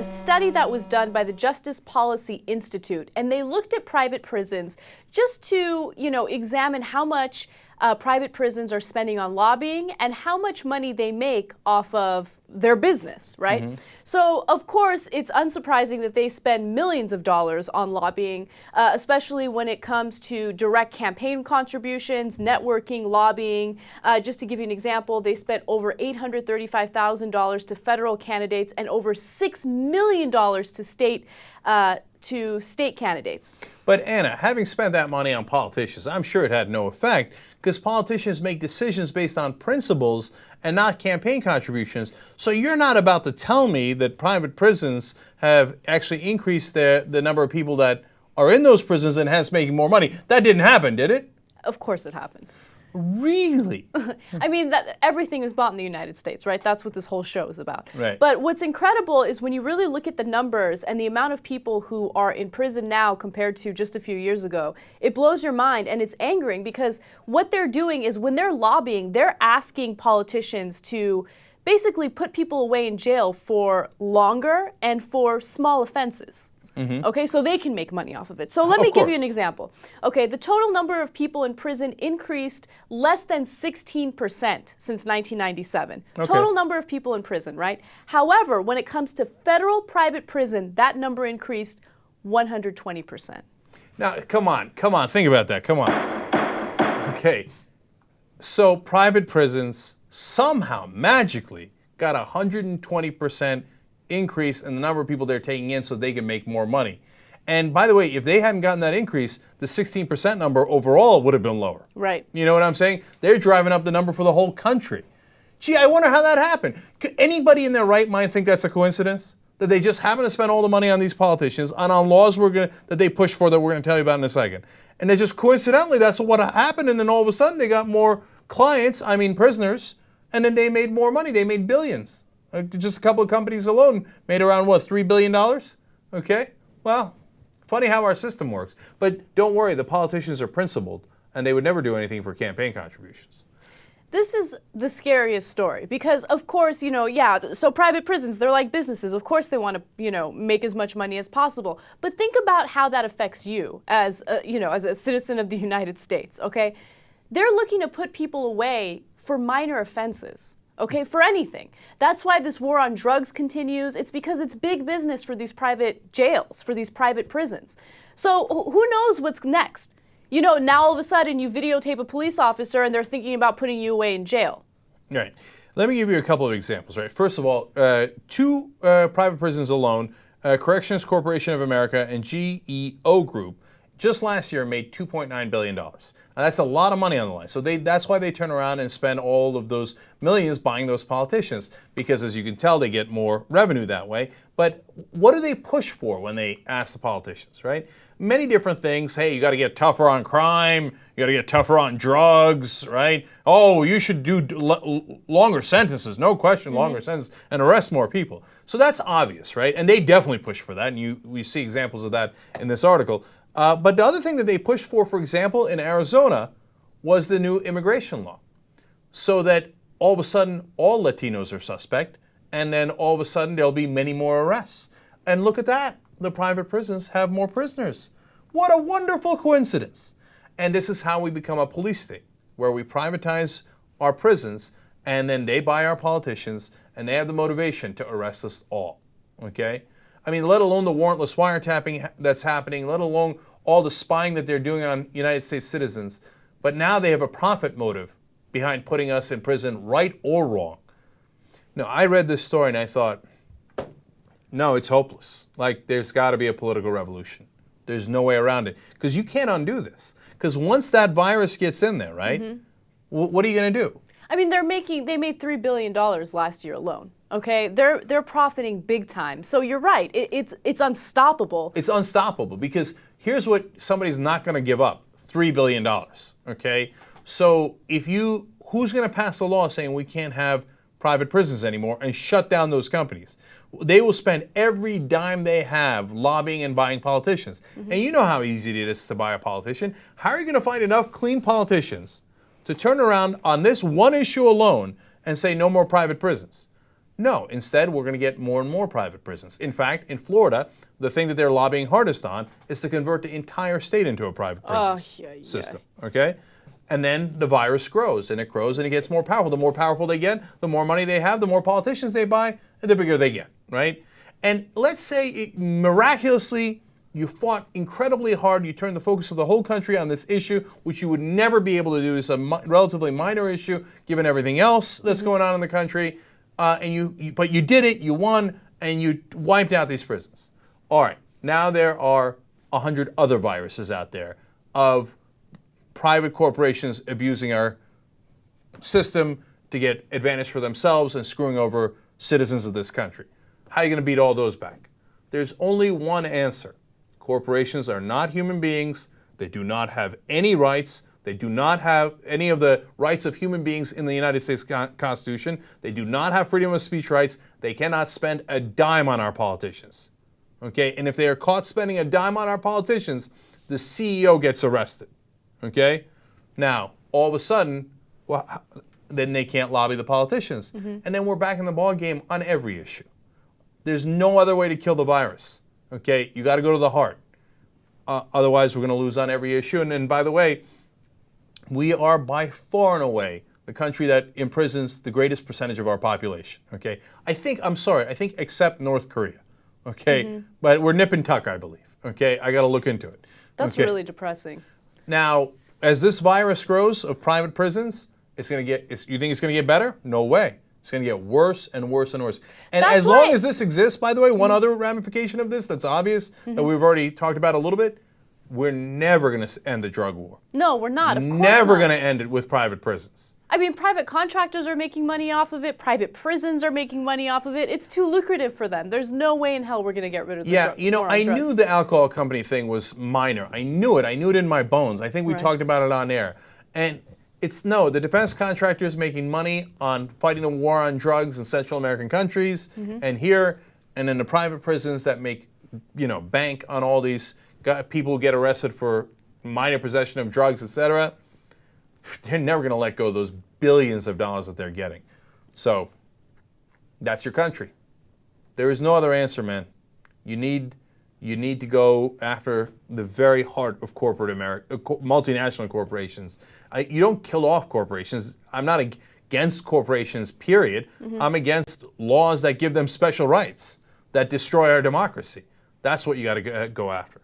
a study that was done by the Justice Policy Institute, and they looked at private prisons just to, examine how much private prisons are spending on lobbying and how much money they make off of their business, right? Mm-hmm. So, of course, it's unsurprising that they spend millions of dollars on lobbying, especially when it comes to direct campaign contributions, networking, lobbying. Just to give you an example, they spent over $835,000 to federal candidates and over $6 million to state candidates. But Anna, having spent that money on politicians, I'm sure it had no effect because politicians make decisions based on principles and not campaign contributions. So you're not about to tell me that private prisons have actually increased the number of people that are in those prisons and hence making more money. That didn't happen, did it? Of course it happened. Really? I mean, everything is bought in the United States, right? That's what this whole show is about. Right. But what's incredible is when you really look at the numbers and the amount of people who are in prison now compared to just a few years ago, it blows your mind and it's angering because what they're doing is when they're lobbying, they're asking politicians to basically put people away in jail for longer and for small offenses. Mm-hmm. Okay, so they can make money off of it. So let me give you an example. Okay, the total number of people in prison increased less than 16% since 1997. Okay. Total number of people in prison, right? However, when it comes to federal private prison, that number increased 120%. Now, come on, think about that, come on. Okay, so private prisons somehow magically got 120% increase in the number of people they're taking in so they can make more money. And by the way, if they hadn't gotten that increase, the 16% number overall would have been lower. Right. You know what I'm saying? They're driving up the number for the whole country. Gee, I wonder how that happened. Could anybody in their right mind think that's a coincidence? That they just happen to spend all the money on these politicians and on laws that they push for that we're going to tell you about in a second. And they just coincidentally, that's what happened. And then all of a sudden they got more prisoners, and then they made more money. They made billions. Just a couple of companies alone made around, $3 billion? Okay, well, funny how our system works. But don't worry, the politicians are principled, and they would never do anything for campaign contributions. This is the scariest story because, of course, so private prisons, they're like businesses. Of course they want to, make as much money as possible. But think about how that affects you as a citizen of the United States, okay? They're looking to put people away for minor offenses. Okay, for anything. That's why this war on drugs continues. It's because it's big business for these private jails, for these private prisons. So who knows what's next? Now all of a sudden you videotape a police officer and they're thinking about putting you away in jail. Right. Let me give you a couple of examples, right? First of all, two private prisons alone, Corrections Corporation of America and GEO Group, just last year made $2.9 billion. Now, that's a lot of money on the line. So that's why they turn around and spend all of those millions buying those politicians, because as you can tell, they get more revenue that way. But what do they push for when they ask the politicians, right? Many different things. Hey, you got to get tougher on crime. You got to get tougher on drugs, right? Oh, you should do longer sentences. No question, longer sentences, and arrest more people. So that's obvious, right? And they definitely push for that. And we see examples of that in this article. But the other thing that they pushed for example, in Arizona, was the new immigration law. So that all of a sudden, all Latinos are suspect, and then all of a sudden there'll be many more arrests. And look at that, the private prisons have more prisoners. What a wonderful coincidence. And this is how we become a police state, where we privatize our prisons, and then they buy our politicians, and they have the motivation to arrest us all, okay? I mean, let alone the warrantless wiretapping that's happening, let alone all the spying that they're doing on United States citizens. But now they have a profit motive behind putting us in prison, right or wrong. Now, I read this story and I thought, no, it's hopeless. Like, there's got to be a political revolution. There's no way around it. Because you can't undo this. Because once that virus gets in there, right, what are you going to do? I mean, they made $3 billion last year alone. Okay, they're profiting big time. So you're right. It's unstoppable. It's unstoppable because here's what somebody's not going to give up: $3 billion. Okay, so who's going to pass a law saying we can't have private prisons anymore and shut down those companies? They will spend every dime they have lobbying and buying politicians. And you know how easy it is to buy a politician. How are you going to find enough clean politicians to turn around on this one issue alone and say no more private prisons? No, instead, we're going to get more and more private prisons. In fact, in Florida, the thing that they're lobbying hardest on is to convert the entire state into a private prison system. Okay? And then the virus grows, and it grows, and it gets more powerful. The more powerful they get, the more money they have, the more politicians they buy, and the bigger they get, right? And let's say miraculously, you fought incredibly hard, you turned the focus of the whole country on this issue, which you would never be able to do. It's a relatively minor issue, given everything else that's going on in the country. But you did it, you won, and you wiped out these prisons. All right, now there are 100 other viruses out there of private corporations abusing our system to get advantage for themselves and screwing over citizens of this country. How are you going to beat all those back? There's only one answer. Corporations are not human beings. They do not have any rights. They do not have any of the rights of human beings in the United States Constitution. They do not have freedom of speech rights. They cannot spend a dime on our politicians. Okay? And if they are caught spending a dime on our politicians, the CEO gets arrested. Okay? Now, all of a sudden, well, then they can't lobby the politicians. And then we're back in the ballgame on every issue. There's no other way to kill the virus. Okay? You got to go to the heart. Otherwise, we're going to lose on every issue. And by the way, we are by far and away the country that imprisons the greatest percentage of our population. Okay? I think except North Korea. Okay? But we're nip and tuck, I believe. Okay? I got to look into it. That's really depressing. Now, as this virus grows of private prisons, you think it's going to get better? No way. It's going to get worse and worse and worse. And as long as this exists, by the way, one other ramification of this that's obvious that we've already talked about a little bit, we're never going to end the drug war. No, we're not. Of course never not. going to end it with private prisons. I mean, private contractors are making money off of it. Private prisons are making money off of it. It's too lucrative for them. There's no way in hell we're going to get rid of the Yeah, you know, I knew the alcohol company thing was minor. I knew it. I knew it in my bones. I think we talked about it on air. And the defense contractor is making money on fighting the war on drugs in Central American countries and here, and in the private prisons that make, bank on all these people who get arrested for minor possession of drugs, etc. They're never going to let go of those billions of dollars that they're getting. So that's your country. There is no other answer, man. You need to go after the very heart of corporate America, multinational corporations. You don't kill off corporations. I'm not against corporations, period. I'm against laws that give them special rights, that destroy our democracy. That's what you got to go after.